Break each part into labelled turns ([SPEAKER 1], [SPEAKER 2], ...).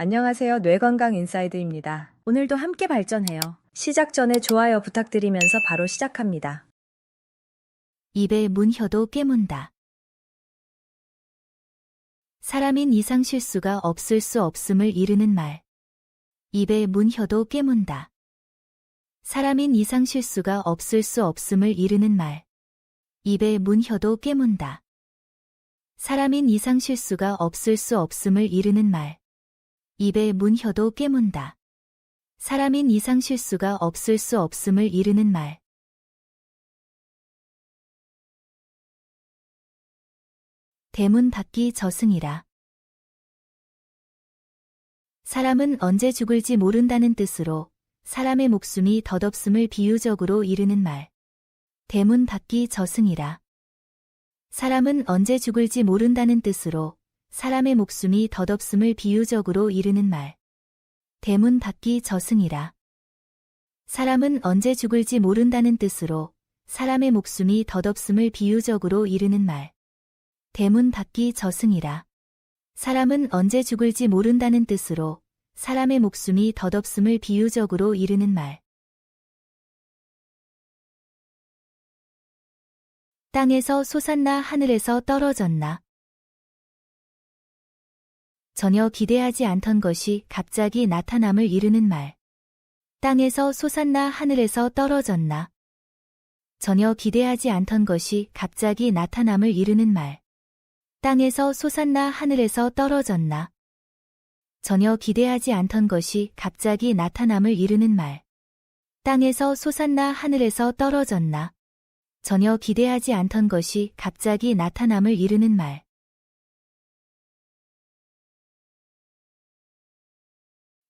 [SPEAKER 1] 안녕하세요. 뇌건강 인사이드입니다. 오늘도 함께 발전해요. 시작 전에 좋아요 부탁드리면서 바로 시작합니다.
[SPEAKER 2] 입에 문혀도 깨문다. 사람인 이상 실수가 없을 수 없음을 이르는 말. 입에 문혀도 깨문다. 사람인 이상 실수가 없을 수 없음을 이르는 말. 입에 문혀도 깨문다. 사람인 이상 실수가 없을 수 없음을 이르는 말. 입에 문혀도 깨문다. 사람인 이상 실수가 없을 수 없음을 이르는 말. 대문 밖이 저승이라. 사람은 언제 죽을지 모른다는 뜻으로 사람의 목숨이 덧없음을 비유적으로 이르는 말. 대문 밖이 저승이라. 사람은 언제 죽을지 모른다는 뜻으로 사람의 목숨이 덧없음을 비유적으로 이르는 말. 대문 밖이 저승이라. 사람은 언제 죽을지 모른다는 뜻으로 사람의 목숨이 덧없음을 비유적으로 이르는 말. 대문 밖이 저승이라. 사람은 언제 죽을지 모른다는 뜻으로 사람의 목숨이 덧없음을 비유적으로 이르는 말. 땅에서 솟았나 하늘에서 떨어졌나. 전혀 기대하지 않던 것이 갑자기 나타남을 이르는 말. 땅에서 솟았나 하늘에서 떨어졌나. 전혀 기대하지 않던 것이 갑자기 나타남을 이르는 말. 땅에서 솟았나 하늘에서 떨어졌나. 전혀 기대하지 않던 것이 갑자기 나타남을 이르는 말. 땅에서 솟았나 하늘에서 떨어졌나. 전혀 기대하지 않던 것이 갑자기 나타남을 이르는 말.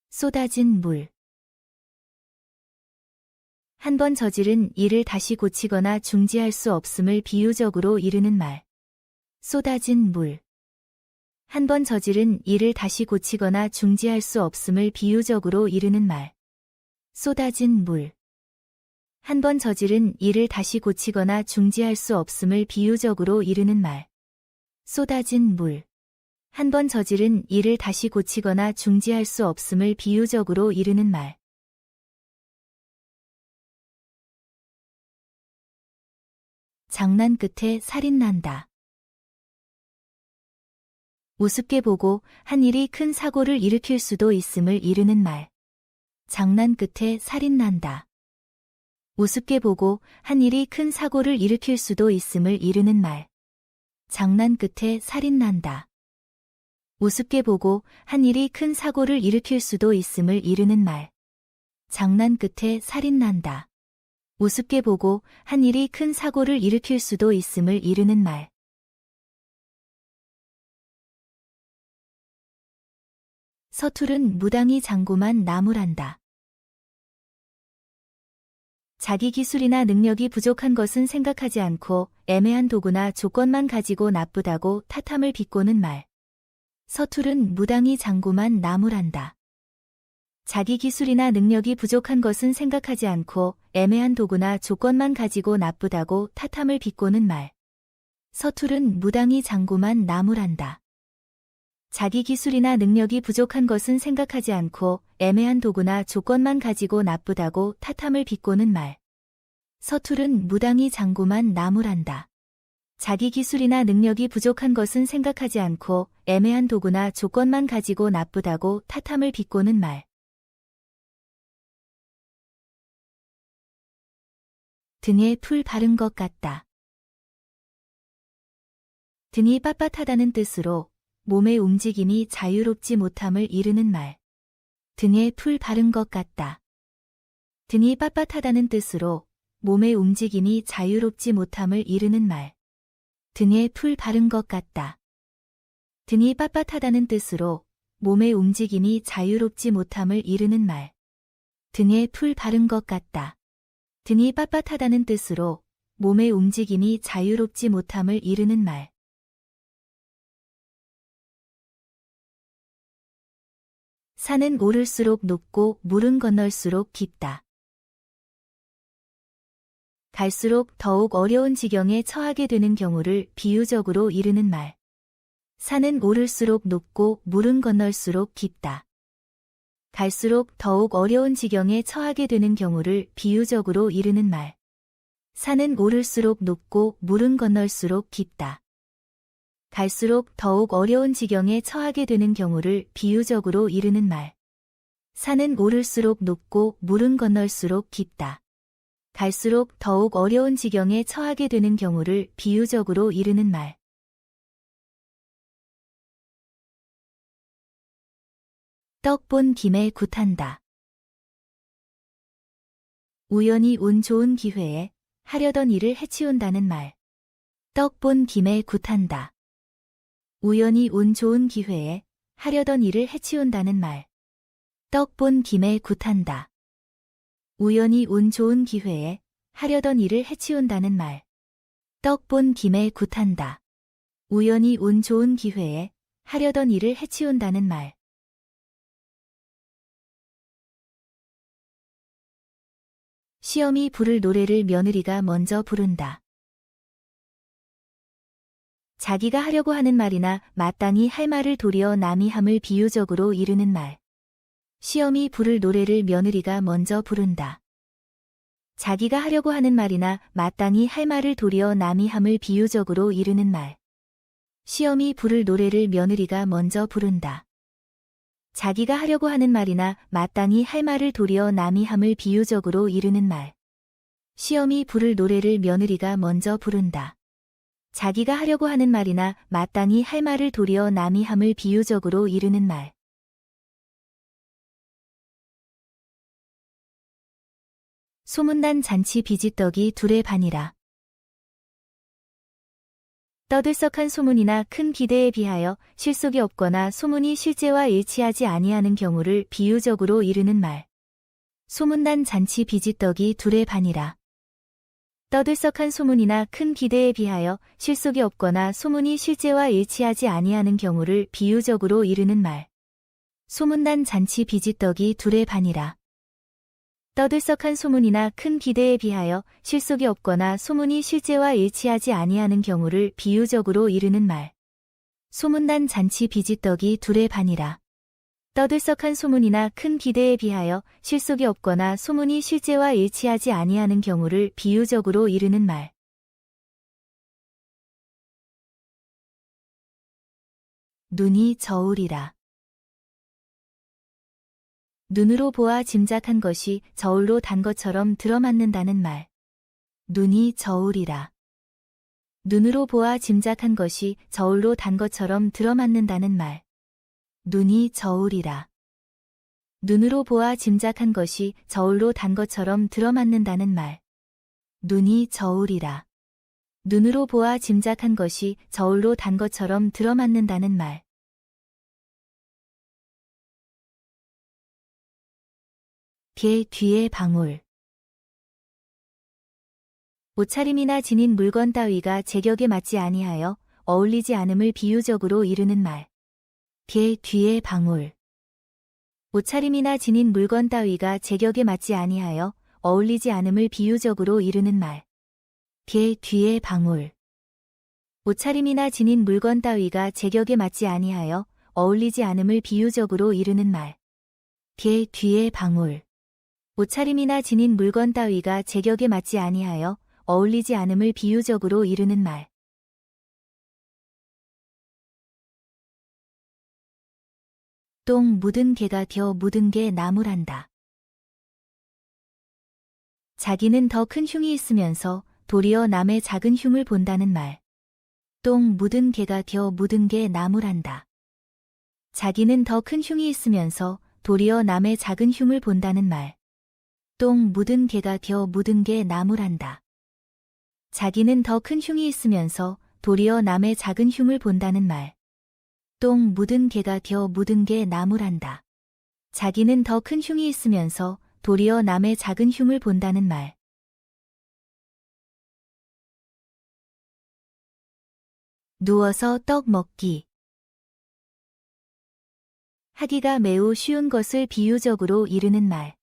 [SPEAKER 2] 쏟아진 물. 한 번 저지른 일을 다시 고치거나 중지할 수 없음을 비유적으로 이르는 말. 쏟아진 물. 한 번 저지른 일을 다시 고치거나 중지할 수 없음을 비유적으로 이르는 말. 쏟아진 물. 한 번 저지른 일을 다시 고치거나 중지할 수 없음을 비유적으로 이르는 말. 쏟아진 물. 한 번 저지른 일을 다시 고치거나 중지할 수 없음을 비유적으로 이르는 말. 장난 끝에 살인난다. 우습게 보고 한 일이 큰 사고를 일으킬 수도 있음을 이르는 말. 장난 끝에 살인난다. 우습게 보고 한 일이 큰 사고를 일으킬 수도 있음을 이르는 말. 장난 끝에 살인난다. 우습게 보고 한 일이 큰 사고를 일으킬 수도 있음을 이르는 말. 장난 끝에 살인난다. 우습게 보고 한 일이 큰 사고를 일으킬 수도 있음을 이르는 말. 서툴은 무당이 장구만 나무란다. 자기 기술이나 능력이 부족한 것은 생각하지 않고 애매한 도구나 조건만 가지고 나쁘다고 탓함을 비꼬는 말. 서툴은 무당이 장구만 나무란다. 자기 기술이나 능력이 부족한 것은 생각하지 않고 애매한 도구나 조건만 가지고 나쁘다고 탓함을 비꼬는 말. 서툴은 무당이 장구만 나무란다. 자기 기술이나 능력이 부족한 것은 생각하지 않고 애매한 도구나 조건만 가지고 나쁘다고 탓함을 비꼬는 말. 서툴은 무당이 장구만 나무란다. 자기 기술이나 능력이 부족한 것은 생각하지 않고 애매한 도구나 조건만 가지고 나쁘다고 탓함을 비꼬는 말. 등에 풀 바른 것 같다. 등이 빳빳하다는 뜻으로 몸의 움직임이 자유롭지 못함을 이르는 말. 등에 풀 바른 것 같다. 등이 빳빳하다는 뜻으로 몸의 움직임이 자유롭지 못함을 이르는 말. 등에 풀 바른 것 같다. 등이 빳빳하다는 뜻으로 몸의 움직임이 자유롭지 못함을 이르는 말. 등에 풀 바른 것 같다. 등이 빳빳하다는 뜻으로 몸의 움직임이 자유롭지 못함을 이르는 말. 산은 오를수록 높고 물은 건널수록 깊다. 갈수록 더욱 어려운 지경에 처하게 되는 경우를 비유적으로 이르는 말. 산은 오를수록 높고 물은 건널수록 깊다. 갈수록 더욱 어려운 지경에 처하게 되는 경우를 비유적으로 이르는 말. 산은 오를수록 높고 물은 건널수록 깊다. 갈수록 더욱 어려운 지경에 처하게 되는 경우를 비유적으로 이르는 말. 산은 오를수록 높고 물은 건널수록 깊다. 갈수록 더욱 어려운 지경에 처하게 되는 경우를 비유적으로 이르는 말. 떡 본 김에 굿한다. 우연히 운 좋은 기회에 하려던 일을 해치운다는 말. 떡 본 김에 굿한다. 우연히 운 좋은 기회에 하려던 일을 해치운다는 말. 떡 본 김에 굿한다. 우연히 운 좋은 기회에 하려던 일을 해치운다는 말. 떡 본 김에 굿한다. 우연히 운 좋은 기회에 하려던 일을 해치운다는 말. 시험이 부를 노래를 며느리가 먼저 부른다. 자기가 하려고 하는 말이나 마땅히 할 말을 도리어 남이 함을 비유적으로 이르는 말. 시험이 부를 노래를 며느리가 먼저 부른다. 자기가 하려고 하는 말이나 마땅히 할 말을 도리어 남이 함을 비유적으로 이르는 말. 시험이 부를 노래를 며느리가 먼저 부른다. 자기가 하려고 하는 말이나 마땅히 할 말을 도리어 남이 함을 비유적으로 이르는 말. 시험이 부를 노래를 며느리가 먼저 부른다. 자기가 하려고 하는 말이나 마땅히 할 말을 도리어 남이 함을 비유적으로 이르는 말. 소문난 잔치 비지떡이 둘의 반이라. 떠들썩한 소문이나 큰 기대에 비하여 실속이 없거나 소문이 실제와 일치하지 아니하는 경우를 비유적으로 이르는 말. 소문난 잔치 비지떡이 둘의 반이라. 떠들썩한 소문이나 큰 기대에 비하여 실속이 없거나 소문이 실제와 일치하지 아니하는 경우를 비유적으로 이르는 말. 소문난 잔치 비지떡이 둘의 반이라. 떠들썩한 소문이나 큰 기대에 비하여 실속이 없거나 소문이 실제와 일치하지 아니하는 경우를 비유적으로 이르는 말. 소문난 잔치 비지떡이 둘의 반이라. 떠들썩한 소문이나 큰 기대에 비하여 실속이 없거나 소문이 실제와 일치하지 아니하는 경우를 비유적으로 이르는 말. 눈이 저울이라. 눈으로 보아 짐작한 것이 저울로 단 것처럼 들어맞는다는 말. 눈이 저울이라. 눈으로 보아 짐작한 것이 저울로 단 것처럼 들어맞는다는 말. 눈이 저울이라. 눈으로 보아 짐작한 것이 저울로 단 것처럼 들어맞는다는 말. 눈이 저울이라. 눈으로 보아 짐작한 것이 저울로 단 것처럼 들어맞는다는 말. 개 뒤에 방울. 옷차림이나 지닌 물건 따위가 제격에 맞지 아니하여 어울리지 않음을 비유적으로 이르는 말. 개 뒤에 방울. 옷차림이나 지닌 물건 따위가 제격에 맞지 아니하여 어울리지 않음을 비유적으로 이르는 말. 개 뒤에 방울. 옷차림이나 지닌 물건 따위가 제격에 맞지 아니하여 어울리지 않음을 비유적으로 이르는 말. 개 뒤에 방울. 옷차림이나 지닌 물건 따위가 제격에 맞지 아니하여 어울리지 않음을 비유적으로 이르는 말. 똥 묻은 개가 겨 묻은 개 나무란다. 자기는 더 큰 흉이 있으면서 도리어 남의 작은 흉을 본다는 말. 똥 묻은 개가 겨 묻은 개 나무란다. 자기는 더 큰 흉이 있으면서 도리어 남의 작은 흉을 본다는 말. 똥 묻은 개가 겨 묻은 개 나무란다. 자기는 더 큰 흉이 있으면서 도리어 남의 작은 흉을 본다는 말. 똥 묻은 개가 겨 묻은 개 나무란다. 자기는 더 큰 흉이 있으면서 도리어 남의 작은 흉을 본다는 말. 누워서 떡 먹기. 하기가 매우 쉬운 것을 비유적으로 이르는 말.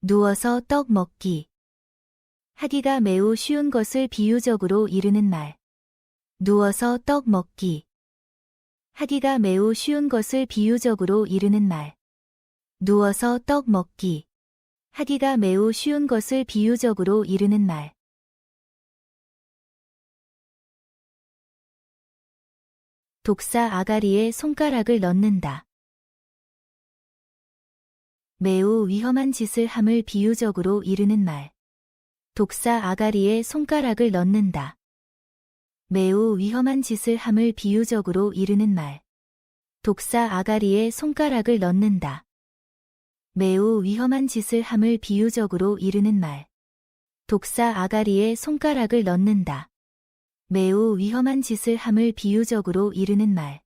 [SPEAKER 2] 누워서 떡 먹기. 하기가 매우 쉬운 것을 비유적으로 이르는 말. 누워서 떡 먹기. 하기가 매우 쉬운 것을 비유적으로 이르는 말. 누워서 떡 먹기. 하기가 매우 쉬운 것을 비유적으로 이르는 말. 독사 아가리에 손가락을 넣는다. 매우 위험한 짓을 함을 비유적으로 이르는 말. 독사 아가리에 손가락을 넣는다. 매우 위험한 짓을 함을 비유적으로 이르는 말. 독사 아가리에 손가락을 넣는다. 매우 위험한 짓을 함을 비유적으로 이르는 말. 독사 아가리에 손가락을 넣는다. 매우 위험한 짓을 함을 비유적으로 이르는 말.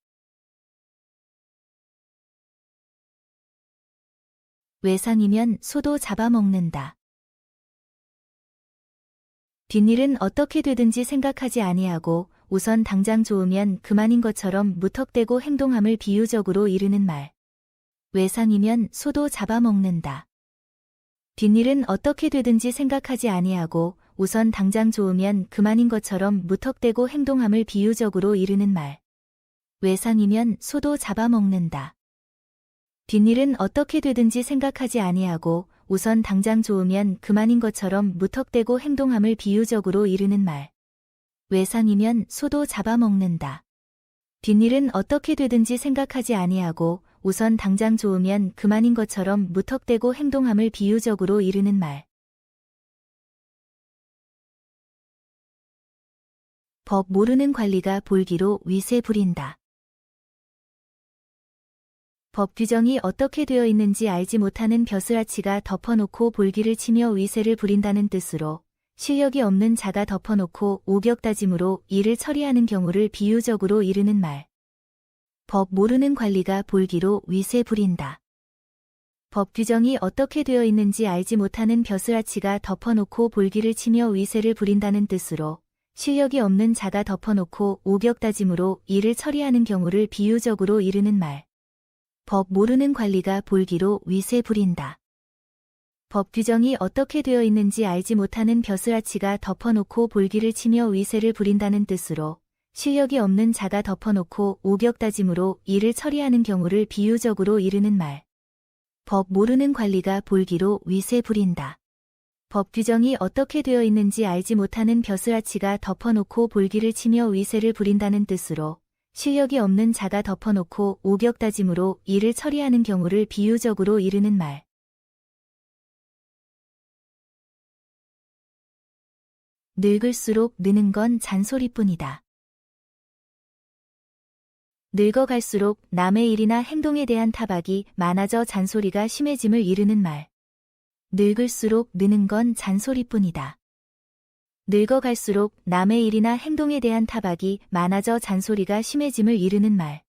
[SPEAKER 2] 외상이면 소도 잡아먹는다. 뒷일은 어떻게 되든지 생각하지 아니하고 우선 당장 좋으면 그만인 것처럼 무턱대고 행동함을 비유적으로 이르는 말. 외상이면 소도 잡아먹는다. 뒷일은 어떻게 되든지 생각하지 아니하고 우선 당장 좋으면 그만인 것처럼 무턱대고 행동함을 비유적으로 이르는 말. 외상이면 소도 잡아먹는다. 뒷일은 어떻게 되든지 생각하지 아니하고 우선 당장 좋으면 그만인 것처럼 무턱대고 행동함을 비유적으로 이르는 말. 외상이면 소도 잡아먹는다. 뒷일은 어떻게 되든지 생각하지 아니하고 우선 당장 좋으면 그만인 것처럼 무턱대고 행동함을 비유적으로 이르는 말. 법 모르는 관리가 볼기로 위세 부린다. 법 규정이 어떻게 되어 있는지 알지 못하는 벼슬아치가 덮어놓고 볼기를 치며 위세를 부린다는 뜻으로 실력이 없는 자가 덮어놓고 오격다짐으로 일을 처리하는 경우를 비유적으로 이르는 말. 법 모르는 관리가 볼기로 위세 부린다. 법 규정이 어떻게 되어 있는지 알지 못하는 벼슬아치가 덮어놓고 볼기를 치며 위세를 부린다는 뜻으로 실력이 없는 자가 덮어놓고 오격다짐으로 일을 처리하는 경우를 비유적으로 이르는 말. 법 모르는 관리가 볼기로 위세 부린다. 법 규정이 어떻게 되어 있는지 알지 못하는 벼슬아치가 덮어놓고 볼기를 치며 위세를 부린다는 뜻으로 실력이 없는 자가 덮어놓고 오격다짐으로 일을 처리하는 경우를 비유적으로 이르는 말. 법 모르는 관리가 볼기로 위세 부린다. 법 규정이 어떻게 되어 있는지 알지 못하는 벼슬아치가 덮어놓고 볼기를 치며 위세를 부린다는 뜻으로 실력이 없는 자가 덮어놓고 오격다짐으로 일을 처리하는 경우를 비유적으로 이르는 말. 늙을수록 느는 건 잔소리뿐이다. 늙어갈수록 남의 일이나 행동에 대한 타박이 많아져 잔소리가 심해짐을 이르는 말. 늙을수록 느는 건 잔소리뿐이다. 늙어갈수록 남의 일이나 행동에 대한 타박이 많아져 잔소리가 심해짐을 이르는 말.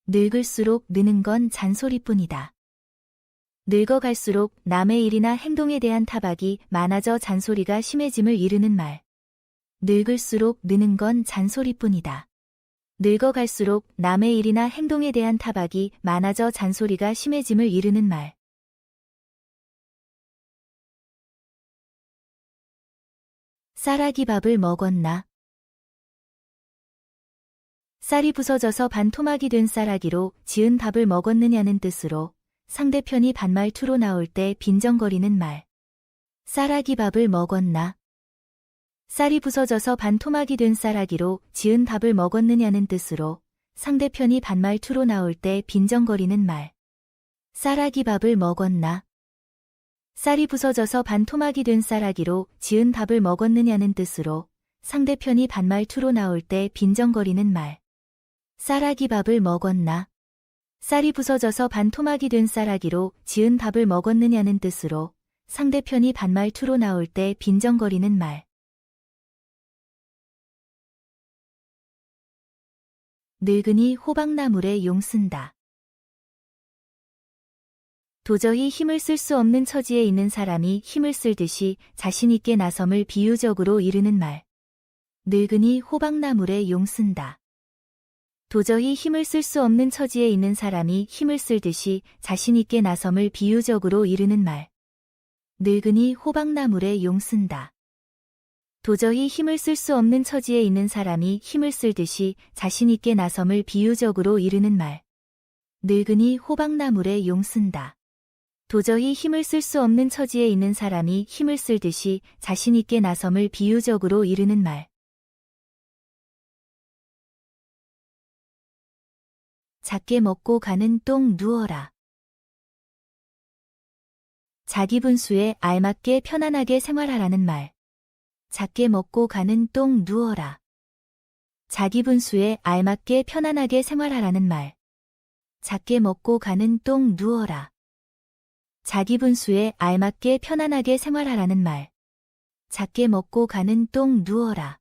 [SPEAKER 2] 늙을수록 느는 건 잔소리뿐이다. 늙어갈수록 남의 일이나 행동에 대한 타박이 많아져 잔소리가 심해짐을 이르는 말. 늙을수록 느는 건 잔소리뿐이다. 늙어갈수록 남의 일이나 행동에 대한 타박이 많아져 잔소리가 심해짐을 이르는 말. 쌀아기 밥을 먹었나? 쌀이 부서져서 반토막이 된 쌀아기로 지은 밥을 먹었느냐는 뜻으로 상대편이 반말투로 나올 때 빈정거리는 말. 쌀아기 밥을 먹었나? 쌀이 부서져서 반토막이 된 쌀아기로 지은 밥을 먹었느냐는 뜻으로 상대편이 반말투로 나올 때 빈정거리는 말. 쌀아기 밥을 먹었나? 쌀이 부서져서 반토막이 된 쌀아기로 지은 밥을 먹었느냐는 뜻으로 상대편이 반말투로 나올 때 빈정거리는 말. 쌀아기 밥을 먹었나? 쌀이 부서져서 반토막이 된 쌀아기로 지은 밥을 먹었느냐는 뜻으로 상대편이 반말투로 나올 때 빈정거리는 말. 늙은이 호박나물에 용 쓴다. 도저히 힘을 쓸 수 없는 처지에 있는 사람이 힘을 쓸듯이 자신있게 나섬을 비유적으로 이르는 말. 늙은이 호박나물에 용 쓴다. 도저히 힘을 쓸 수 없는 처지에 있는 사람이 힘을 쓸듯이 자신있게 나섬을 비유적으로 이르는 말. 늙은이 호박나물에 용 쓴다. 도저히 힘을 쓸 수 없는 처지에 있는 사람이 힘을 쓸듯이 자신있게 나섬을 비유적으로 이르는 말. 늙은이 호박나물에 용 쓴다. 도저히 힘을 쓸 수 없는 처지에 있는 사람이 힘을 쓸 듯이 자신 있게 나섬을 비유적으로 이르는 말. 작게 먹고 가는 똥 누워라. 자기 분수에 알맞게 편안하게 생활하라는 말. 작게 먹고 가는 똥 누워라. 자기 분수에 알맞게 편안하게 생활하라는 말. 작게 먹고 가는 똥 누워라. 자기 분수에 알맞게 편안하게 생활하라는 말. 작게 먹고 가는 똥 누워라.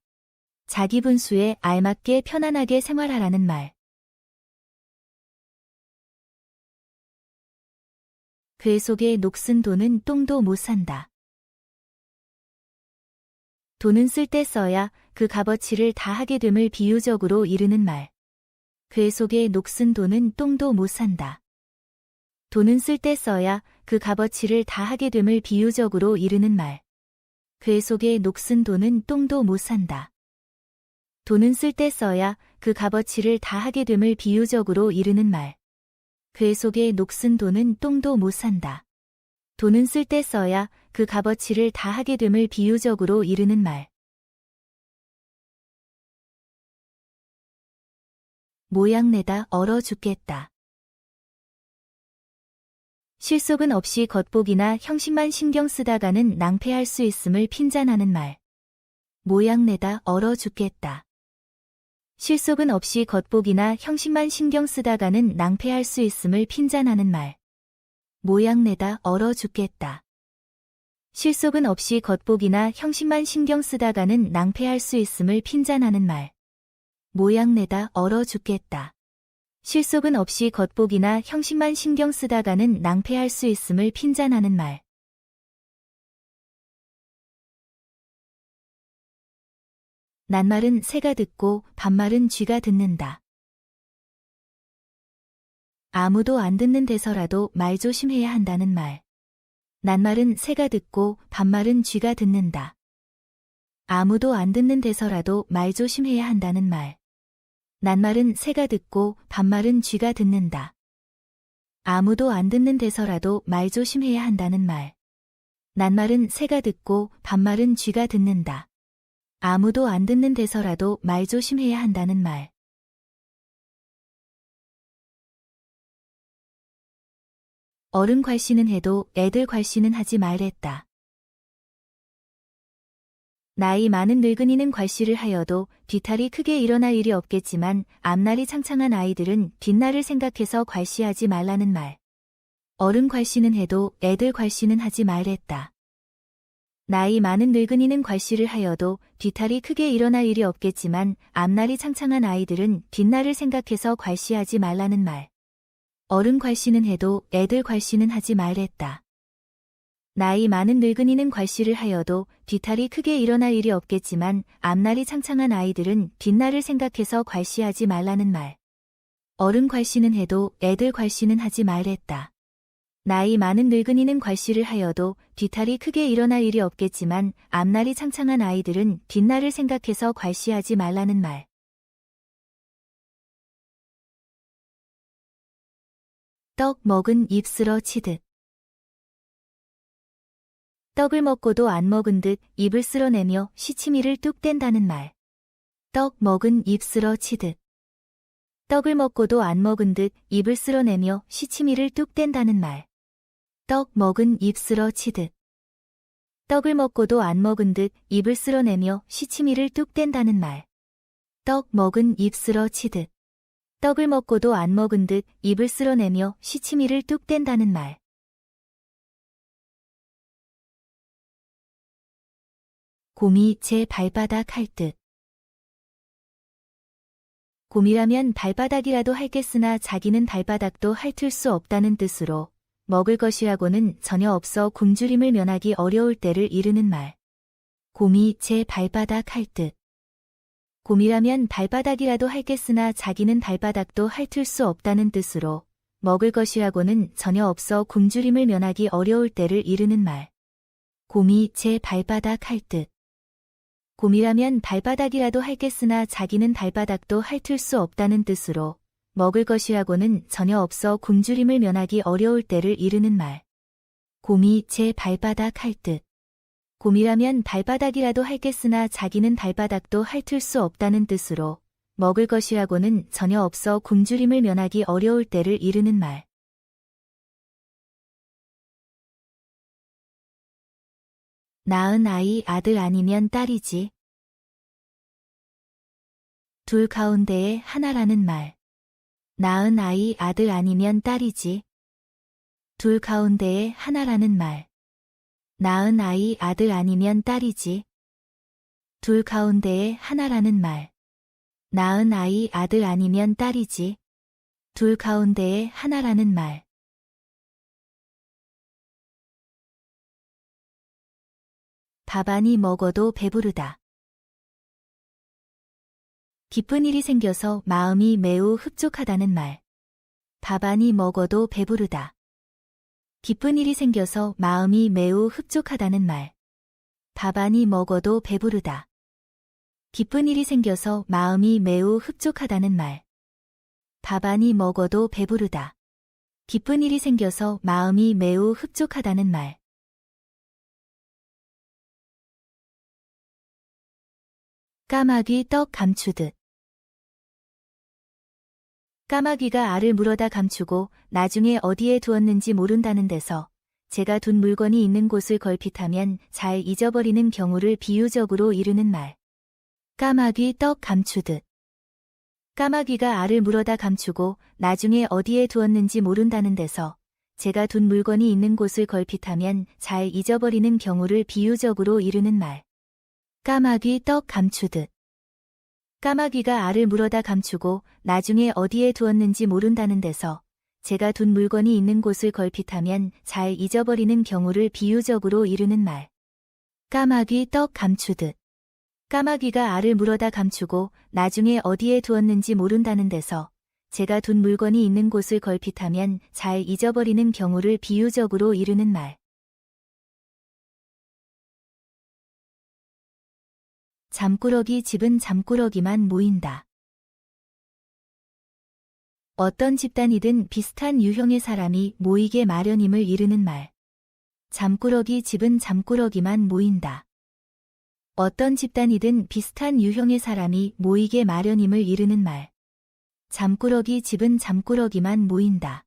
[SPEAKER 2] 자기 분수에 알맞게 편안하게 생활하라는 말. 궤 속에 녹슨 돈은 똥도 못 산다. 돈은 쓸 때 써야 그 값어치를 다 하게 됨을 비유적으로 이르는 말. 궤 속에 녹슨 돈은 똥도 못 산다. 돈은 쓸 때 써야 그 값어치를 다 하게 됨을 비유적으로 이르는 말. 궤 속에 녹슨 돈은 똥도 못 산다. 돈은 쓸 때 써야 그 값어치를 다 하게 됨을 비유적으로 이르는 말. 궤 속에 녹슨 돈은 똥도 못 산다. 돈은 쓸 때 써야 그 값어치를 다 하게 됨을 비유적으로 이르는 말. 모양 내다 얼어 죽겠다. 실속은 없이 겉보기나 형식만 신경 쓰다가는 낭패할 수 있음을 핀잔하는 말. 모양 내다 얼어 죽겠다. 실속은 없이 겉보기나 형식만 신경 쓰다가는 낭패할 수 있음을 핀잔하는 말. 모양 내다 얼어 죽겠다. 실속은 없이 겉보기나 형식만 신경 쓰다가는 낭패할 수 있음을 핀잔하는 말. 모양 내다 얼어 죽겠다. 실속은 없이 겉보기나 형식만 신경 쓰다가는 낭패할 수 있음을 핀잔하는 말. 낱말은 새가 듣고 반말은 쥐가 듣는다. 아무도 안 듣는 데서라도 말 조심해야 한다는 말. 낱말은 새가 듣고 반말은 쥐가 듣는다. 아무도 안 듣는 데서라도 말 조심해야 한다는 말. 낱말은 새가 듣고 반말은 쥐가 듣는다. 아무도 안 듣는 데서라도 말 조심해야 한다는 말. 낱말은 새가 듣고 반말은 쥐가 듣는다. 아무도 안 듣는 데서라도 말 조심해야 한다는 말. 어른 괄시는 해도 애들 괄시는 하지 말랬다. 나이 많은 늙은이는 괄시를 하여도 뒤탈이 크게 일어날 일이 없겠지만 앞날이 창창한 아이들은 뒷날을 생각해서 괄시하지 말라는 말. 어른 괄시는 해도 애들 괄시는 하지 말랬다. 나이 많은 늙은이는 괄시를 하여도 뒤탈이 크게 일어날 일이 없겠지만 앞날이 창창한 아이들은 뒷날을 생각해서 괄시하지 말라는 말. 어른 괄시는 해도 애들 괄시는 하지 말랬다. 나이 많은 늙은이는 괄시를 하여도 뒤탈이 크게 일어날 일이 없겠지만 앞날이 창창한 아이들은 뒷날을 생각해서 괄시하지 말라는 말. 어른 괄시는 해도 애들 괄시는 하지 말랬다. 나이 많은 늙은이는 괄시를 하여도 뒤탈이 크게 일어날 일이 없겠지만 앞날이 창창한 아이들은 뒷날을 생각해서 괄시하지 말라는 말. 떡 먹은 입 쓸어 치듯. 떡을 먹고도 안 먹은 듯 입을 쓸어내며 시치미를 뚝 뗀다는 말. 떡 먹은 입 쓸어 치듯. 떡을 먹고도 안 먹은 듯 입을 쓸어내며 시치미를 뚝 뗀다는 말. 떡 먹은 입 쓸어 치듯. 떡을 먹고도 안 먹은 듯 입을 쓸어내며 시치미를 뚝 뗀다는 말. 떡 먹은 입 쓸어 치듯. 떡을 먹고도 안 먹은 듯 입을 쓸어내며 시치미를 뚝 뗀다는 말. 곰이 제 발바닥 할 듯. 곰이라면 발바닥이라도 할겠으나 자기는 발바닥도 핥을 수 없다는 뜻으로 먹을 것이라고는 전혀 없어 굶주림을 면하기 어려울 때를 이르는 말. 곰이 제 발바닥 할 듯. 곰이라면 발바닥이라도 할겠으나 자기는 발바닥도 핥을 수 없다는 뜻으로 먹을 것이라고는 전혀 없어 굶주림을 면하기 어려울 때를 이르는 말. 곰이 제 발바닥 할 듯. 곰이라면 발바닥이라도 할겠으나 자기는 발바닥도 핥을 수 없다는 뜻으로 먹을 것이라고는 전혀 없어 굶주림을 면하기 어려울 때를 이르는 말. 곰이 제 발바닥 할 듯. 곰이라면 발바닥이라도 할겠으나 자기는 발바닥도 핥을 수 없다는 뜻으로 먹을 것이라고는 전혀 없어 굶주림을 면하기 어려울 때를 이르는 말. 낳은 아이 아들 아니면 딸이지. 둘 가운데에 하나라는 말. 낳은 아이 아들 아니면 딸이지. 둘 가운데에 하나라는 말. 낳은 아이 아들 아니면 딸이지. 둘 가운데에 하나라는 말. 낳은 아이 아들 아니면 딸이지. 둘 가운데에 하나라는 말. 밥안이 먹어도 배부르다. 기쁜 일이 생겨서 마음이 매우 흡족하다는 말. 밥안이 먹어도 배부르다. 기쁜 일이 생겨서 마음이 매우 흡족하다는 말. 밥안이 먹어도 배부르다. 기쁜 일이 생겨서 마음이 매우 흡족하다는 말. 밥안이 먹어도 배부르다. 기쁜 일이 생겨서 마음이 매우 흡족하다는 말. 까마귀 떡 감추듯. 까마귀가 알을 물어다 감추고 나중에 어디에 두었는지 모른다는 데서 제가 둔 물건이 있는 곳을 걸핏하면 잘 잊어버리는 경우를 비유적으로 이르는 말. 까마귀 떡 감추듯. 까마귀가 알을 물어다 감추고 나중에 어디에 두었는지 모른다는 데서 제가 둔 물건이 있는 곳을 걸핏하면 잘 잊어버리는 경우를 비유적으로 이르는 말. 까마귀 떡 감추듯. 까마귀가 알을 물어다 감추고 나중에 어디에 두었는지 모른다는 데서 제가 둔 물건이 있는 곳을 걸핏하면 잘 잊어버리는 경우를 비유적으로 이르는 말. 까마귀 떡 감추듯. 까마귀가 알을 물어다 감추고 나중에 어디에 두었는지 모른다는 데서 제가 둔 물건이 있는 곳을 걸핏하면 잘 잊어버리는 경우를 비유적으로 이르는 말. 잠꾸러기 집은 잠꾸러기만 모인다. 어떤 집단이든 비슷한 유형의 사람이 모이게 마련임을 이르는 말. 잠꾸러기 집은 잠꾸러기만 모인다. 어떤 집단이든 비슷한 유형의 사람이 모이게 마련임을 이르는 말. 잠꾸러기 집은 잠꾸러기만 모인다.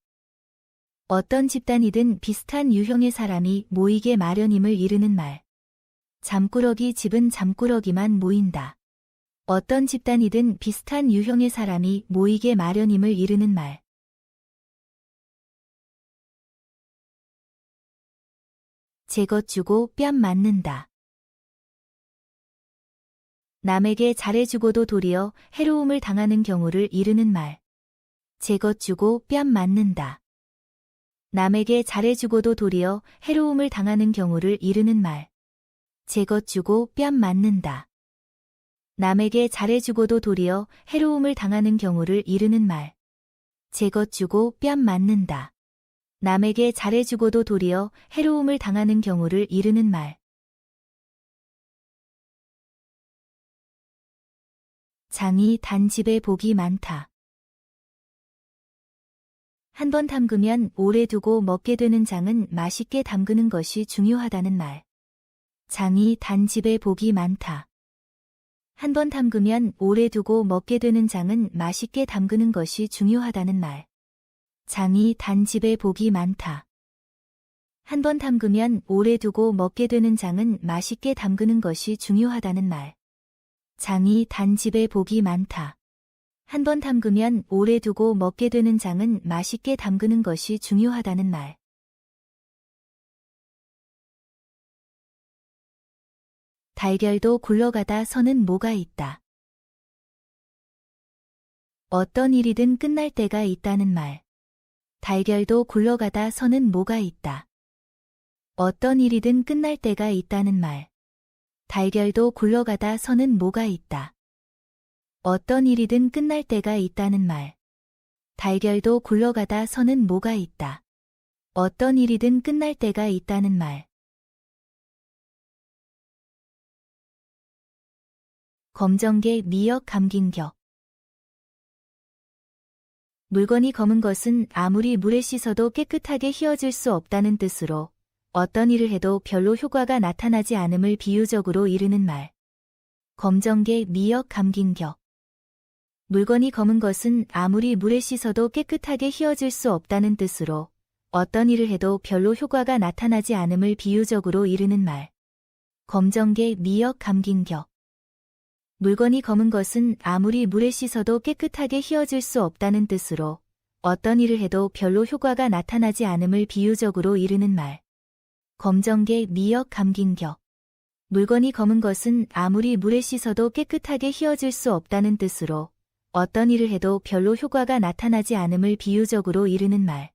[SPEAKER 2] 어떤 집단이든 비슷한 유형의 사람이 모이게 마련임을 이르는 말. 잠꾸러기 집은 잠꾸러기만 모인다. 어떤 집단이든 비슷한 유형의 사람이 모이게 마련임을 이르는 말. 제것 주고 뺨 맞는다. 남에게 잘해주고도 도리어 해로움을 당하는 경우를 이르는 말. 제것 주고 뺨 맞는다. 남에게 잘해주고도 도리어 해로움을 당하는 경우를 이르는 말. 제것 주고 뺨 맞는다. 남에게 잘해주고도 도리어 해로움을 당하는 경우를 이르는 말. 제것 주고 뺨 맞는다. 남에게 잘해주고도 도리어 해로움을 당하는 경우를 이르는 말. 장이 단 집에 복이 많다. 한 번 담그면 오래 두고 먹게 되는 장은 맛있게 담그는 것이 중요하다는 말. 장이 단 집에 복이 많다. 한 번 담그면 오래 두고 먹게 되는 장은 맛있게 담그는 것이 중요하다는 말. 장이 단 집에 복이 많다. 한 번 담그면 오래 두고 먹게 되는 장은 맛있게 담그는 것이 중요하다는 말. 장이 단 집에 복이 많다. 한 번 담그면 오래 두고 먹게 되는 장은 맛있게 담그는 것이 중요하다는 말. 달걀도 굴러가다 서는 뭐가 있다. 어떤 일이든 끝날 때가 있다는 말. 달걀도 굴러가다 서는 뭐가 있다. 어떤 일이든 끝날 때가 있다는 말. 달걀도 굴러가다 서는 뭐가 있다. 어떤 일이든 끝날 때가 있다는 말. 달걀도 굴러가다 서는 뭐가 있다. 어떤 일이든 끝날 때가 있다는 말. 검정개 미역 감긴격. 물건이 검은 것은 아무리 물에 씻어도 깨끗하게 휘어질 수 없다는 뜻으로 어떤 일을 해도 별로 효과가 나타나지 않음을 비유적으로 이르는 말. 검정개, 미역, 감긴겨. 물건이 검은 것은 아무리 물에 씻어도 깨끗하게 휘어질 수 없다는 뜻으로 어떤 일을 해도 별로 효과가 나타나지 않음을 비유적으로 이르는 말. 검정개, 미역, 감긴겨. 물건이 검은 것은 아무리 물에 씻어도 깨끗하게 휘어질 수 없다는 뜻으로 어떤 일을 해도 별로 효과가 나타나지 않음을 비유적으로 이르는 말. 검정개, 미역, 감긴겨. 물건이 검은 것은 아무리 물에 씻어도 깨끗하게 휘어질 수 없다는 뜻으로 어떤 일을 해도 별로 효과가 나타나지 않음을 비유적으로 이르는 말.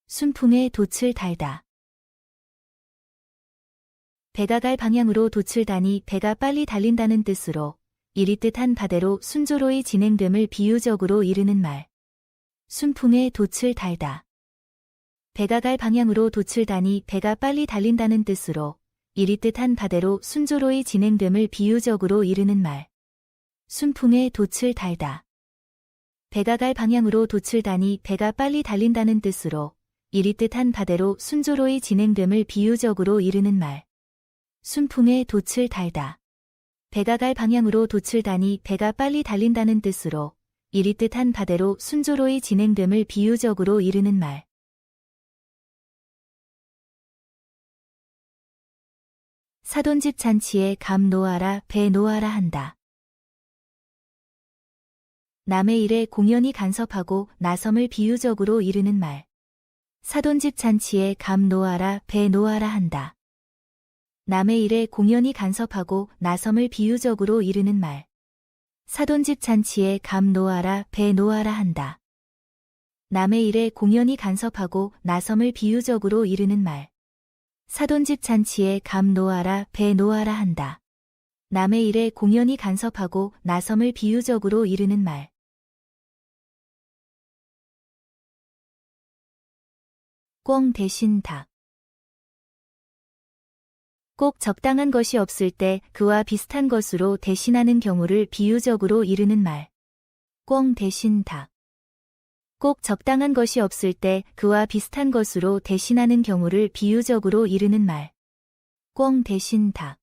[SPEAKER 2] 순풍에 돛을 달다. 배가 갈 방향으로 돛을 다니 배가 빨리 달린다는 뜻으로 이리 뜻한 바대로 순조로이 진행됨을 비유적으로 이르는 말. 순풍에 돛을 달다. 배가 갈 방향으로 돛을 다니 배가 빨리 달린다는 뜻으로 이리 뜻한 바대로 순조로이 진행됨을 비유적으로 이르는 말. 순풍에 돛을 달다. 배가 갈 방향으로 돛을 다니 배가 빨리 달린다는 뜻으로 이리 뜻한 바대로 순조로이 진행됨을 비유적으로 이르는 말. 순풍에 돛을 달다. 배가 갈 방향으로 돛을 다니 배가 빨리 달린다는 뜻으로 이리 뜻한 바대로 순조로이 진행됨을 비유적으로 이르는 말. 사돈집 잔치에 감 놓아라, 배 놓아라 한다. 남의 일에 공연히 간섭하고 나섬을 비유적으로 이르는 말. 사돈집 잔치에 감 놓아라, 배 놓아라 한다. 남의 일에 공연히 간섭하고 나섬을 비유적으로 이르는 말. 사돈집 잔치에 감 놓아라, 배 놓아라 한다. 남의 일에 공연히 간섭하고 나섬을 비유적으로 이르는 말. 사돈집 잔치에 감 놓아라, 배 놓아라 한다. 남의 일에 공연히 간섭하고 나섬을 비유적으로 이르는 말. 꿩 대신 닭. 꼭 적당한 것이 없을 때 그와 비슷한 것으로 대신하는 경우를 비유적으로 이르는 말. 꿩 대신 닭. 꼭 적당한 것이 없을 때 그와 비슷한 것으로 대신하는 경우를 비유적으로 이르는 말. 꿩 대신 닭.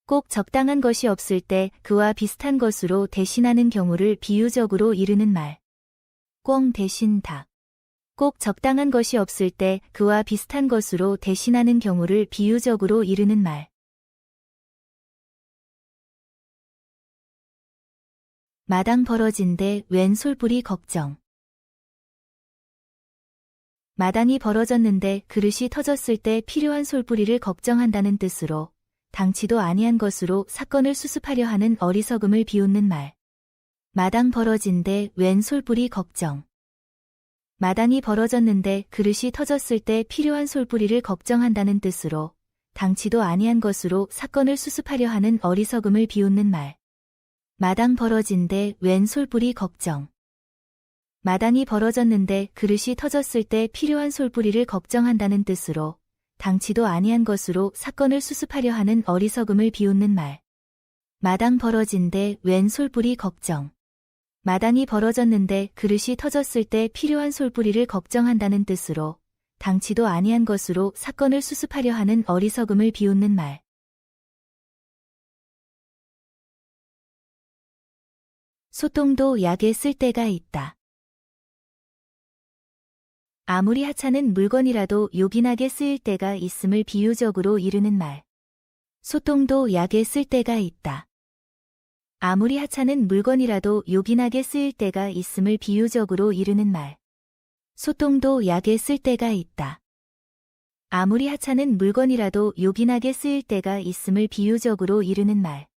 [SPEAKER 2] 꼭 적당한 것이 없을 때 그와 비슷한 것으로 대신하는 경우를 비유적으로 이르는 말. 꿩 대신 닭. 꼭 적당한 것이 없을 때 그와 비슷한 것으로 대신하는 경우를 비유적으로 이르는 말. 마당 벌어진데 웬 솔불이 걱정. 마당이 벌어졌는데 그릇이 터졌을 때 필요한 솔부리를 걱정한다는 뜻으로 당치도 아니한 것으로 사건을 수습하려 하는 어리석음을 비웃는 말. 마당 벌어진데 웬 솔부리 걱정. 마당이 벌어졌는데 그릇이 터졌을 때 필요한 솔부리를 걱정한다는 뜻으로 당치도 아니한 것으로 사건을 수습하려 하는 어리석음을 비웃는 말. 마당 벌어진데 웬 솔부리 걱정. 마당이 벌어졌는데 그릇이 터졌을 때 필요한 솔부리를 걱정한다는 뜻으로 당치도 아니한 것으로 사건을 수습하려 하는 어리석음을 비웃는 말. 마당 벌어진데 웬 솔부리 걱정. 마당이 벌어졌는데 그릇이 터졌을 때 필요한 솔부리를 걱정한다는 뜻으로 당치도 아니한 것으로 사건을 수습하려 하는 어리석음을 비웃는 말. 소똥도 약에 쓸 때가 있다. 아무리 하찮은 물건이라도 요긴하게 쓰일 때가 있음을 비유적으로 이르는 말. 소똥도 약에 쓸 때가 있다. 아무리 하찮은 물건이라도 요긴하게 쓰일 때가 있음을 비유적으로 이르는 말. 소똥도 약에 쓸 때가 있다. 아무리 하찮은 물건이라도 요긴하게 쓰일 때가 있음을 비유적으로 이르는 말.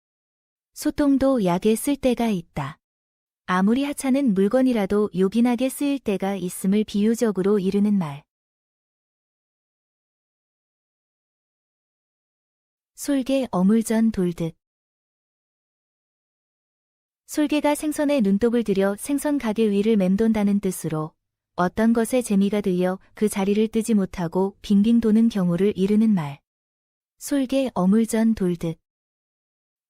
[SPEAKER 2] 소똥도 약에 쓸 때가 있다. 아무리 하찮은 물건이라도 요긴하게 쓰일 때가 있음을 비유적으로 이르는 말. 솔개 어물전 돌듯. 솔개가 생선에 눈독을 들여 생선 가게 위를 맴돈다는 뜻으로 어떤 것에 재미가 들려 그 자리를 뜨지 못하고 빙빙 도는 경우를 이르는 말. 솔개 어물전 돌듯.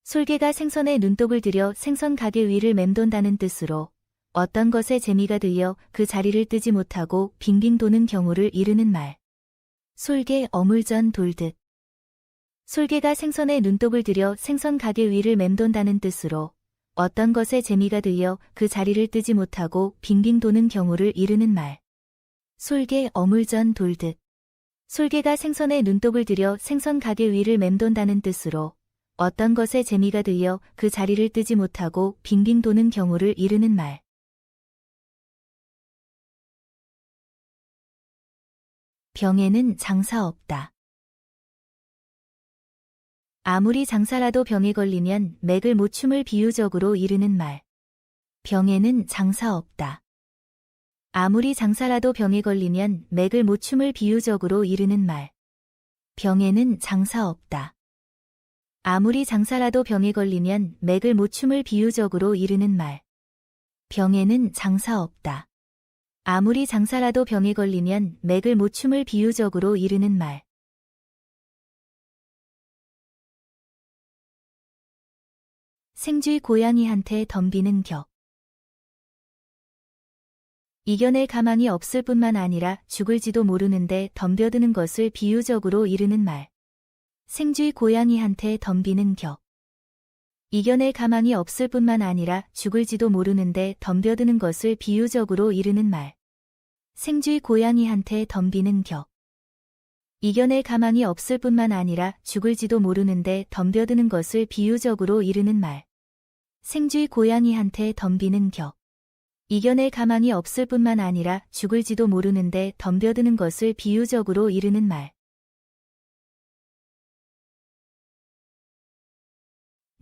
[SPEAKER 2] 솔개가 생선에 눈독을 들여 생선 가게 위를 맴돈다는 뜻으로 어떤 것에 재미가 들려 그 자리를 뜨지 못하고 빙빙 도는 경우를 이르는 말. 솔개 어물전 돌듯. 솔개가 생선에 눈독을 들여 생선 가게 위를 맴돈다는 뜻으로 어떤 것에 재미가 들려 그 자리를 뜨지 못하고 빙빙 도는 경우를 이르는 말. 솔개 어물전 돌듯. 솔개가 생선에 눈독을 들여 생선 가게 위를 맴돈다는 뜻으로 어떤 것에 재미가 들려 그 자리를 뜨지 못하고 빙빙 도는 경우를 이르는 말. 병에는 장사 없다. 아무리 장사라도 병에 걸리면 맥을 못 춤을 비유적으로 이르는 말. 병에는 장사 없다. 아무리 장사라도 병에 걸리면 맥을 못 춤을 비유적으로 이르는 말. 병에는 장사 없다. 아무리 장사라도 병에 걸리면 맥을 못 춤을 비유적으로 이르는 말. 병에는 장사 없다. 아무리 장사라도 병에 걸리면 맥을 못 춤을 비유적으로 이르는 말. 생쥐 고양이한테 덤비는 격. 이겨낼 가망이 없을 뿐만 아니라 죽을지도 모르는데 덤벼드는 것을 비유적으로 이르는 말. 생쥐 고양이한테 덤비는 격. 이겨낼 가망이 없을 뿐만 아니라 죽을지도 모르는데 덤벼드는 것을 비유적으로 이르는 말. 생쥐 고양이한테 덤비는 격. 이겨낼 가망이 없을 뿐만 아니라 죽을지도 모르는데 덤벼드는 것을 비유적으로 이르는 말. 생쥐 고양이한테 덤비는 격. 이겨낼 가망이 없을 뿐만 아니라 죽을지도 모르는데 덤벼드는 것을 비유적으로 이르는 말.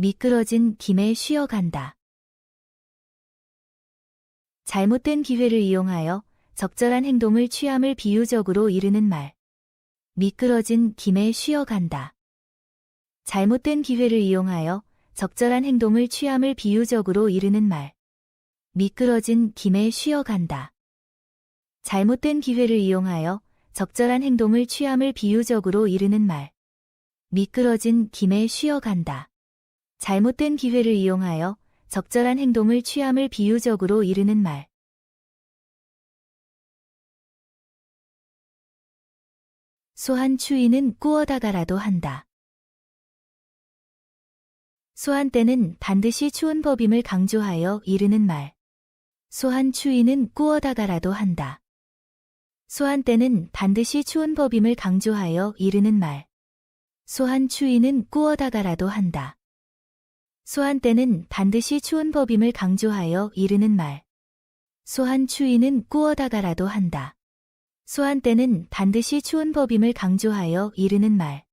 [SPEAKER 2] 미끄러진 김에 쉬어간다. 잘못된 기회를 이용하여 적절한 행동을 취함을 비유적으로 이르는 말. 미끄러진 김에 쉬어간다. 잘못된 기회를 이용하여 적절한 행동을 취함을 비유적으로 이르는 말. 미끄러진 김에 쉬어간다. 잘못된 기회를 이용하여 적절한 행동을 취함을 비유적으로 이르는 말. 미끄러진 김에 쉬어간다. 잘못된 기회를 이용하여 적절한 행동을 취함을 비유적으로 이르는 말. 소한 추위는 꾸어다가라도 한다. 소한 때는 반드시 추운 법임을 강조하여 이르는 말. 소한 추위는 꾸어다가라도 한다. 소한 때는 반드시 추운 법임을 강조하여 이르는 말. 소한 추위는 꾸어다가라도 한다. 소한 때는 반드시 추운 법임을 강조하여 이르는 말. 소한 추위는 꾸어다가라도 한다. 소한 때는 반드시 추운 법임을 강조하여 이르는 말.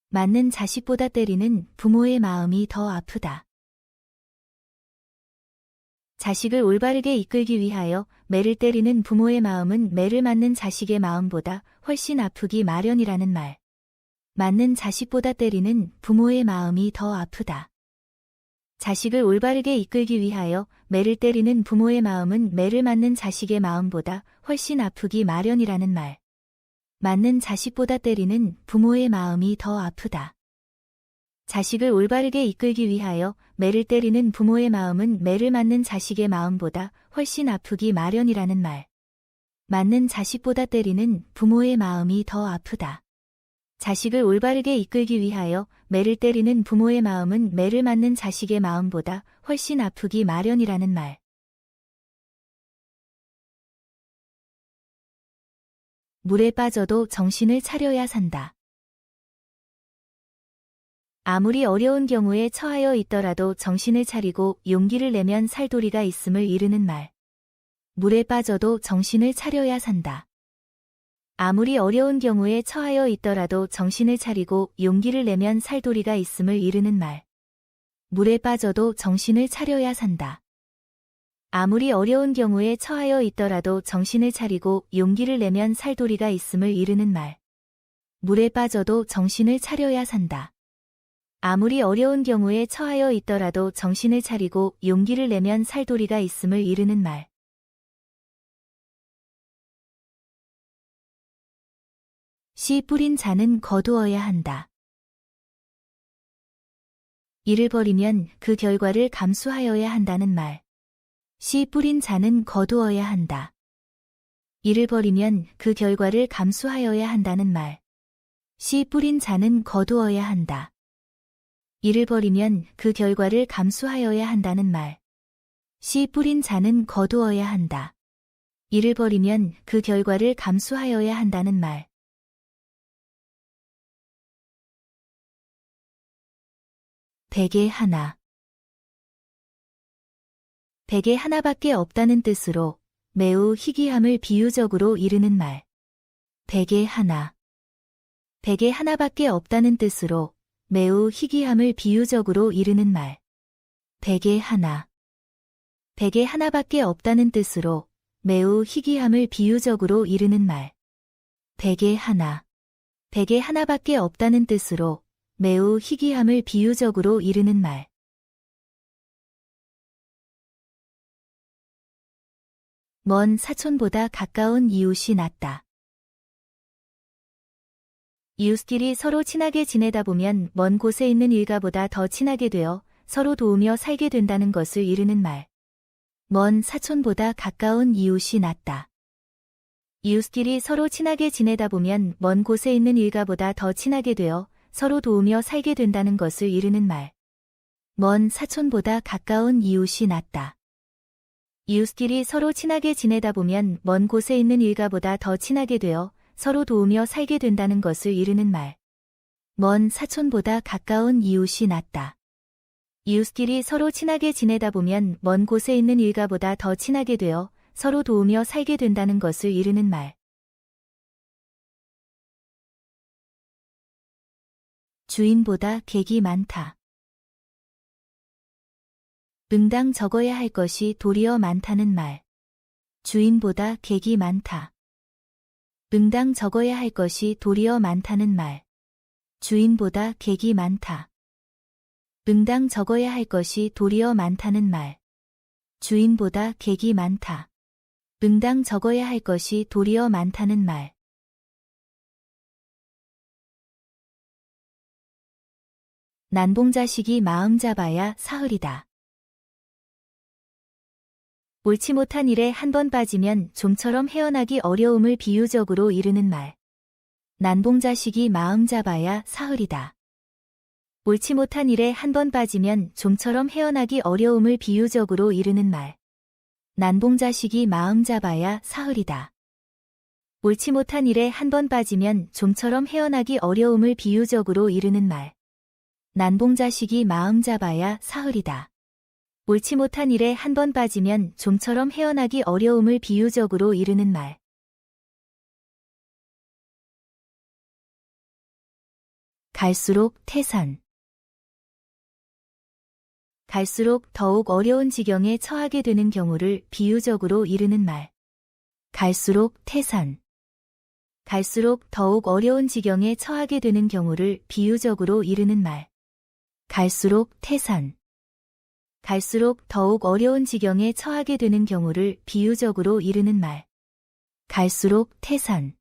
[SPEAKER 2] 맞는 자식보다 때리는 부모의 마음이 더 아프다. 자식을 올바르게 이끌기 위하여 매를 때리는 부모의 마음은 매를 맞는 자식의 마음보다 훨씬 아프기 마련이라는 말. 맞는 자식보다 때리는 부모의 마음이 더 아프다. 자식을 올바르게 이끌기 위하여 매를 때리는 부모의 마음은 매를 맞는 자식의 마음보다 훨씬 아프기 마련이라는 말. 맞는 자식보다 때리는 부모의 마음이 더 아프다. 자식을 올바르게 이끌기 위하여 매를 때리는 부모의 마음은 매를 맞는 자식의 마음보다 훨씬 아프기 마련이라는 말. 맞는 자식보다 때리는 부모의 마음이 더 아프다. 자식을 올바르게 이끌기 위하여 매를 때리는 부모의 마음은 매를 맞는 자식의 마음보다 훨씬 아프기 마련이라는 말. 물에 빠져도 정신을 차려야 산다. 아무리 어려운 경우에 처하여 있더라도 정신을 차리고 용기를 내면 살도리가 있음을 이르는 말. 물에 빠져도 정신을 차려야 산다. 아무리 어려운 경우에 처하여 있더라도 정신을 차리고 용기를 내면 살도리가 있음을 이르는 말. 물에 빠져도 정신을 차려야 산다. 아무리 어려운 경우에 처하여 있더라도 정신을 차리고 용기를 내면 살도리가 있음을 이르는 말. 물에 빠져도 정신을 차려야 산다. 아무리 어려운 경우에 처하여 있더라도 정신을 차리고 용기를 내면 살도리가 있음을 이르는 말. 씨 뿌린 자는 거두어야 한다. 이를 버리면 그 결과를 감수하여야 한다는 말. 씨 뿌린 자는 거두어야 한다. 이를 버리면 그 결과를 감수하여야 한다는 말. 씨 뿌린 자는 거두어야 한다. 이를 버리면 그 결과를 감수하여야 한다는 말. 씨 뿌린 자는 거두어야 한다. 이를 버리면 그 결과를 감수하여야 한다는 말. 백에 하나. 백에 하나밖에 없다는 뜻으로 매우 희귀함을 비유적으로 이르는 말. 백에 하나. 백에 하나밖에 없다는 뜻으로 매우 희귀함을 비유적으로 이르는 말. 백에 하나. 백에 하나밖에 없다는 뜻으로 매우 희귀함을 비유적으로 이르는 말. 백에 하나. 백에 하나밖에 없다는 뜻으로 매우 희귀함을 비유적으로 이르는 말. 먼 사촌보다 가까운 이웃이 낫다. 이웃끼리 서로 친하게 지내다 보면 먼 곳에 있는 일가보다 더 친하게 되어 서로 도우며 살게 된다는 것을 이르는 말. 먼 사촌보다 가까운 이웃이 낫다. 이웃끼리 서로 친하게 지내다 보면 먼 곳에 있는 일가보다 더 친하게 되어 서로 도우며 살게 된다는 것을 이르는 말. 먼 사촌보다 가까운 이웃이 낫다. 이웃끼리 서로 친하게 지내다 보면 먼 곳에 있는 일가보다 더 친하게 되어 서로 도우며 살게 된다는 것을 이르는 말. 먼 사촌보다 가까운 이웃이 낫다. 이웃끼리 서로 친하게 지내다 보면 먼 곳에 있는 일가보다 더 친하게 되어 서로 도우며 살게 된다는 것을 이르는 말. 주인보다 객이 많다. 응당 적어야 할 것이 도리어 많다는 말. 주인보다 객이 많다. 응당 적어야 할 것이 도리어 많다는 말. 주인보다 객이 많다. 응당 적어야 할 것이 도리어 많다는 말. 주인보다 객이 많다. 응당 적어야 할 것이 도리어 많다는 말. 난봉자식이 마음 잡아야 사흘이다. 옳지 못한 일에 한 번 빠지면 좀처럼 헤어나기 어려움을 비유적으로 이르는 말. 난봉자식이 마음 잡아야 사흘이다. 옳지 못한 일에 한 번 빠지면 좀처럼 헤어나기 어려움을 비유적으로 이르는 말. 난봉자식이 마음 잡아야 사흘이다. 옳지 못한 일에 한 번 빠지면 좀처럼 헤어나기 어려움을 비유적으로 이르는 말. 난봉자식이 마음 잡아야 사흘이다. 옳지 못한 일에 한 번 빠지면 좀처럼 헤어나기 어려움을 비유적으로 이르는 말. 갈수록 태산. 갈수록 더욱 어려운 지경에 처하게 되는 경우를 비유적으로 이르는 말. 갈수록 태산. 갈수록 더욱 어려운 지경에 처하게 되는 경우를 비유적으로 이르는 말. 갈수록 태산. 갈수록 더욱 어려운 지경에 처하게 되는 경우를 비유적으로 이르는 말. 갈수록 태산.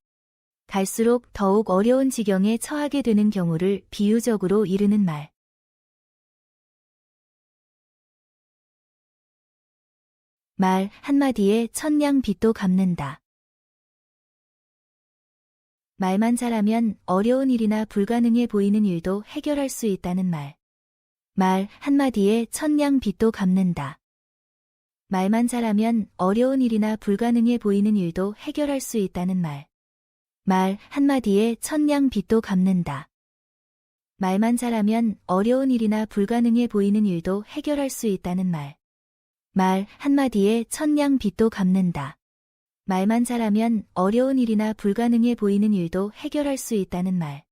[SPEAKER 2] 갈수록 더욱 어려운 지경에 처하게 되는 경우를 비유적으로 이르는 말. 말 한마디에 천냥 빚도 갚는다. 말만 잘하면 어려운 일이나 불가능해 보이는 일도 해결할 수 있다는 말. 말 한마디에 천냥 빚도 갚는다. 말만 잘하면 어려운 일이나 불가능해 보이는 일도 해결할 수 있다는 말. 말 한마디에 천냥 빚도 갚는다. 말만 잘하면 어려운 일이나 불가능해 보이는 일도 해결할 수 있다는 말. 말 한마디에 천냥 빚도 갚는다. 말만 잘하면 어려운 일이나 불가능해 보이는 일도 해결할 수 있다는 말.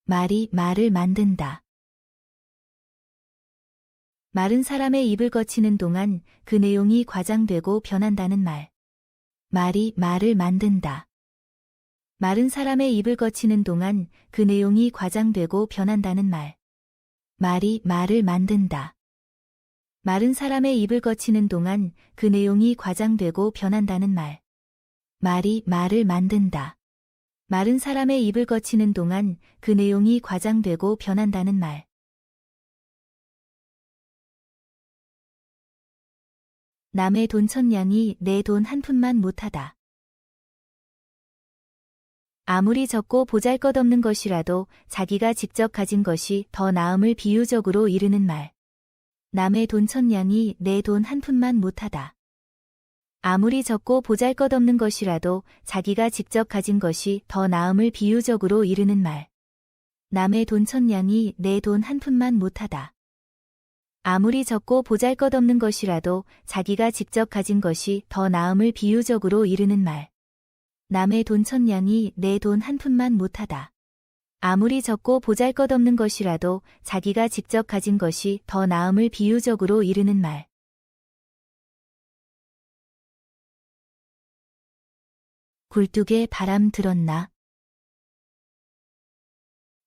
[SPEAKER 2] 말이 말을 만든다. 마른 사람의 입을 거치는 동안 그 내용이 과장되고 변한다는 말. 말이 말을 만든다. 마른 사람의 입을 거치는 동안 그 내용이 과장되고 변한다는 말. 말이 말을 만든다. 마른 사람의 입을 거치는 동안 그 내용이 과장되고 변한다는 말. 말이 말을 만든다. 마른 사람의 입을 거치는 동안 그 내용이 과장되고 변한다는 말. 남의 돈 1000냥이 내 돈 한 푼만 못하다. 아무리 적고 보잘것없는 것이라도 자기가 직접 가진 것이 더 나음을 비유적으로 이르는 말. 남의 돈 1000냥이 내 돈 한 푼만 못하다. 아무리 적고 보잘것없는 것이라도 자기가 직접 가진 것이 더 나음을 비유적으로 이르는 말. 남의 돈 1000냥이 내 돈 한 푼만 못하다. 아무리 적고 보잘것없는 것이라도 자기가 직접 가진 것이 더 나음을 비유적으로 이르는 말. 남의 돈 1000냥이 내 돈 한 푼만 못하다. 아무리 적고 보잘것없는 것이라도 자기가 직접 가진 것이 더 나음을 비유적으로 이르는 말. 굴뚝에 바람 들었나?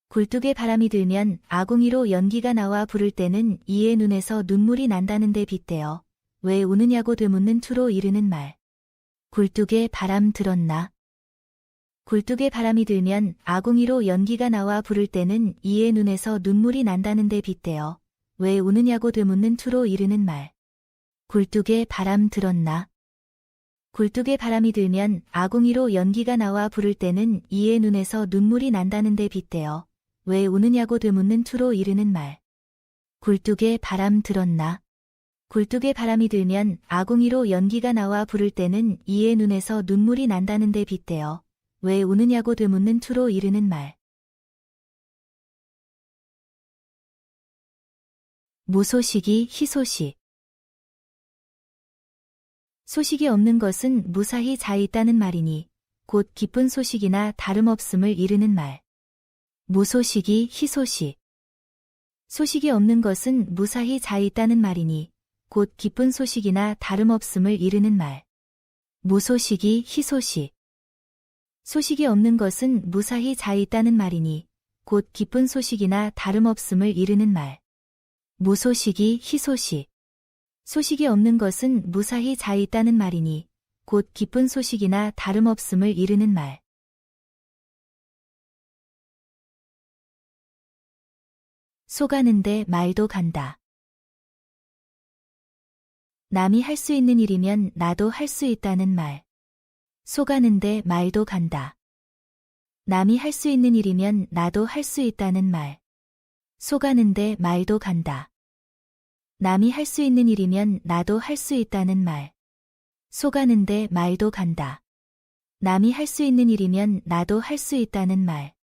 [SPEAKER 2] 굴뚝에 바람이 들면 아궁이로 연기가 나와 부를 때는 이의 눈에서 눈물이 난다는 데 빗대어 왜 우느냐고 되묻는 투로 이르는 말. 굴뚝에 바람 들었나? 굴뚝에 바람이 들면 아궁이로 연기가 나와 부를 때는 이의 눈에서 눈물이 난다는 데 빗대어 왜 우느냐고 되묻는 투로 이르는 말. 굴뚝에 바람 들었나? 굴뚝에 바람이 들면 아궁이로 연기가 나와 부를 때는 이의 눈에서 눈물이 난다는 데 빗대어 왜 우느냐고 되묻는 투로 이르는 말. 굴뚝에 바람 들었나? 굴뚝에 바람이 들면 아궁이로 연기가 나와 부를 때는 이의 눈에서 눈물이 난다는 데 빗대어 왜 우느냐고 되묻는 투로 이르는 말. 무소식이 희소식. 소식이 없는 것은 무사히 자 있다는 말이니 곧 기쁜 소식이나 다름없음을 이르는 말. 무소식이 희소식. 소식이 없는 것은 무사히 자 있다는 말이니 곧 기쁜 소식이나 다름없음을 이르는 말. 무소식이 희소식. 소식이 없는 것은 무사히 자 있다는 말이니 곧 기쁜 소식이나 다름없음을 이르는 말. 무소식이 희소식. 소식이 없는 것은 무사히 자 있다는 말이니 곧 기쁜 소식이나 다름없음을 이르는 말. 소가는데 말도 간다. 남이 할 수 있는 일이면 나도 할 수 있다는 말. 소가는데 말도 간다. 남이 할 수 있는 일이면 나도 할 수 있다는 말. 소가는데 말도 간다. 남이 할 수 있는 일이면 나도 할 수 있다는 말. 소가는데 말도 간다. 남이 할 수 있는 일이면 나도 할 수 있다는 말.